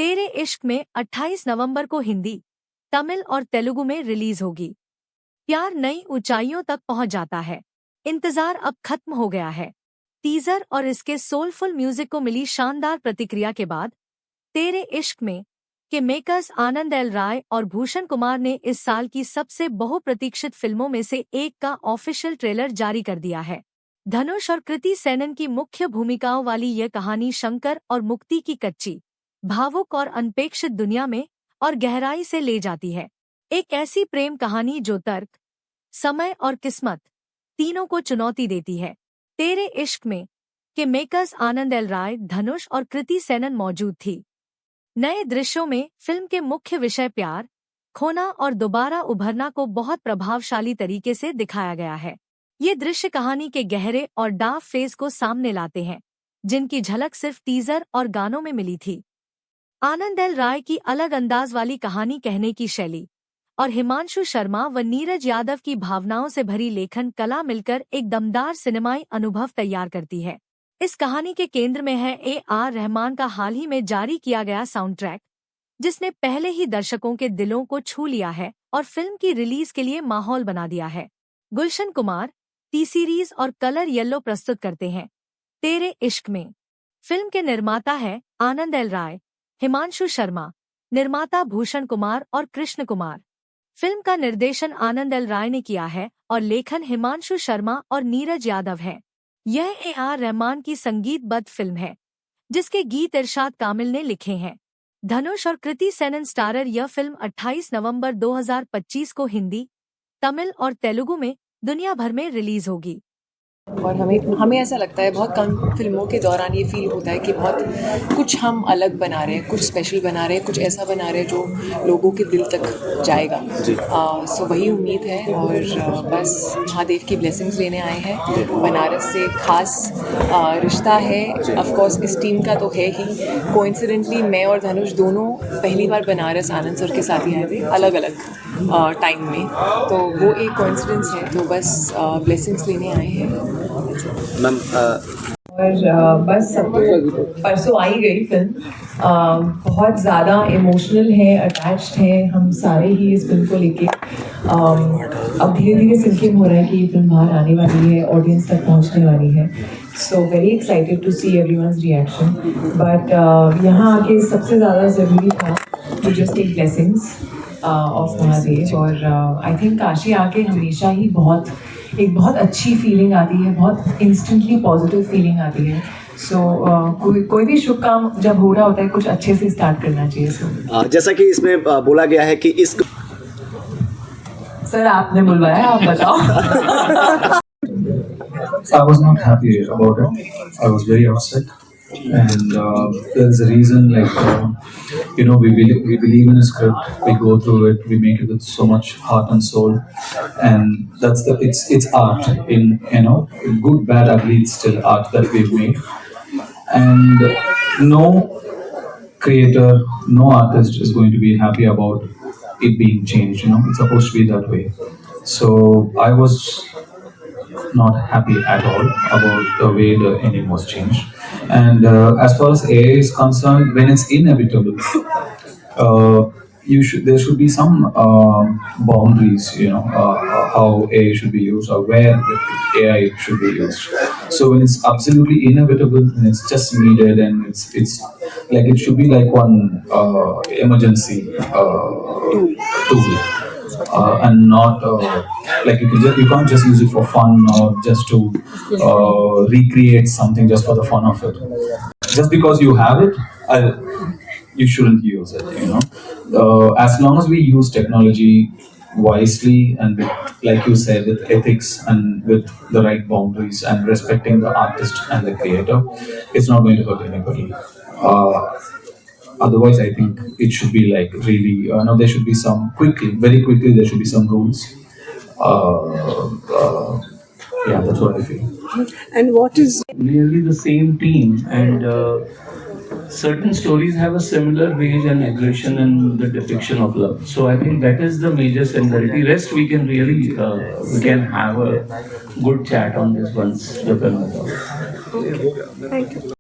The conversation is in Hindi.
तेरे इश्क में 28 नवंबर को हिंदी, तमिल और तेलुगु में रिलीज होगी। प्यार नई ऊंचाइयों तक पहुंच जाता है। इंतजार अब खत्म हो गया है। टीजर और इसके सोलफुल म्यूजिक को मिली शानदार प्रतिक्रिया के बाद तेरे इश्क में के मेकर्स आनंद एल राय और भूषण कुमार ने इस साल की सबसे बहुप्रतीक्षित फिल्मों में से एक का ऑफिशियल ट्रेलर जारी कर दिया है। धनुष और कृति सेनन की मुख्य भूमिकाओं वाली यह कहानी शंकर और मुक्ति की कच्ची, भावुक और अनपेक्षित दुनिया में और गहराई से ले जाती है। एक ऐसी प्रेम कहानी जो तर्क, समय और किस्मत तीनों को चुनौती देती है। तेरे इश्क में के मेकर्स आनंद एल राय, धनुष और कृति सेनन मौजूद थी। नए दृश्यों में फिल्म के मुख्य विषय प्यार, खोना और दोबारा उभरना को बहुत प्रभावशाली तरीके से दिखाया गया है। ये दृश्य कहानी के गहरे और डार्क फेज को सामने लाते हैं, जिनकी झलक सिर्फ टीजर और गानों में मिली थी। आनंद एल राय की अलग अंदाज वाली कहानी कहने की शैली और हिमांशु शर्मा व नीरज यादव की भावनाओं से भरी लेखन कला मिलकर एक दमदार सिनेमाई अनुभव तैयार करती है। इस कहानी के केंद्र में है AR रहमान का हाल ही में जारी किया गया साउंड ट्रैक, जिसने पहले ही दर्शकों के दिलों को छू लिया है और फिल्म की रिलीज के लिए माहौल बना दिया है। गुलशन कुमार टी सीरीज और कलर येलो प्रस्तुत करते हैं। तेरे इश्क में फिल्म के निर्माता है आनंद एल राय, हिमांशु शर्मा, निर्माता भूषण कुमार और कृष्ण कुमार। फिल्म का निर्देशन आनंद एल राय ने किया है और लेखन हिमांशु शर्मा और नीरज यादव है। यह AR रहमान की संगीतबद्ध फिल्म है, जिसके गीत इरशाद कामिल ने लिखे हैं। धनुष और कृति सेनन स्टारर यह फिल्म 28 नवंबर 2025 को हिंदी, तमिल और तेलुगु में दुनिया भर में रिलीज होगी। और हमें ऐसा लगता है बहुत कम फिल्मों के दौरान ये फील होता है कि बहुत कुछ हम अलग बना रहे हैं, कुछ स्पेशल बना रहे हैं, कुछ ऐसा बना रहे हैं जो लोगों के दिल तक जाएगा। सो वही उम्मीद है और बस महादेव की ब्लेसिंग्स लेने आए हैं। बनारस से खास रिश्ता है, ऑफ कोर्स इस टीम का तो है ही। कोइंसिडेंटली मैं और धनुष दोनों पहली बार बनारस आनंद सर के साथ ही आए थे, अलग अलग टाइम में, तो वो एक कोइंसिडेंस है। तो बस ब्लेसिंग्स लेने आए हैं मैम। और बस सब परसों आई गई फिल्म, बहुत ज़्यादा इमोशनल है, अटैच्ड है हम सारे ही इस फिल्म को लेके। अब धीरे धीरे सिंकिंग हो रहा है कि ये फिल्म बाहर आने वाली है, ऑडियंस तक पहुंचने वाली है। So very excited to see everyone's reaction. But यहाँ आके सबसे ज़्यादा ज़रूरी था to just take blessings of Mahadev. और आई थिंक काशी आके हमेशा ही एक बहुत अच्छी फीलिंग आती है, बहुत इंस्टेंटली पॉजिटिव फीलिंग आती है। सो कोई भी शुभ काम जब हो रहा होता है, कुछ अच्छे से स्टार्ट करना चाहिए। जैसा कि इसमें बोला गया है कि इस सर आपने बुलवाया, आप बताओ। I was not happy about it. I was very upset, and there's a reason. We believe in a script. We go through it. We make it with so much heart and soul, and it's art. In good, bad, ugly, it's still art that we've made. And no creator, no artist is going to be happy about it being changed. It's supposed to be that way. So I was not happy at all about the way the ending was changed. And as far as AI is concerned, when it's inevitable, there should be some boundaries, how AI should be used or where AI should be used. So when it's absolutely inevitable and it's just needed, and it's like it should be like one emergency tool. And not you can't just use it for fun or just to recreate something just for the fun of it. Just because you have it, you shouldn't use it. As long as we use technology wisely and like you said, with ethics and with the right boundaries and respecting the artist and the creator, it's not going to hurt anybody. Otherwise, I think it should be like really, there should be very quickly, there should be some rules. Yeah, that's what I feel. And what is nearly the same team, and certain stories have a similar range and aggression in the depiction of love. So I think that is the major similarity. Rest we can really we can have a good chat on this once the film is out. okay? Thank you.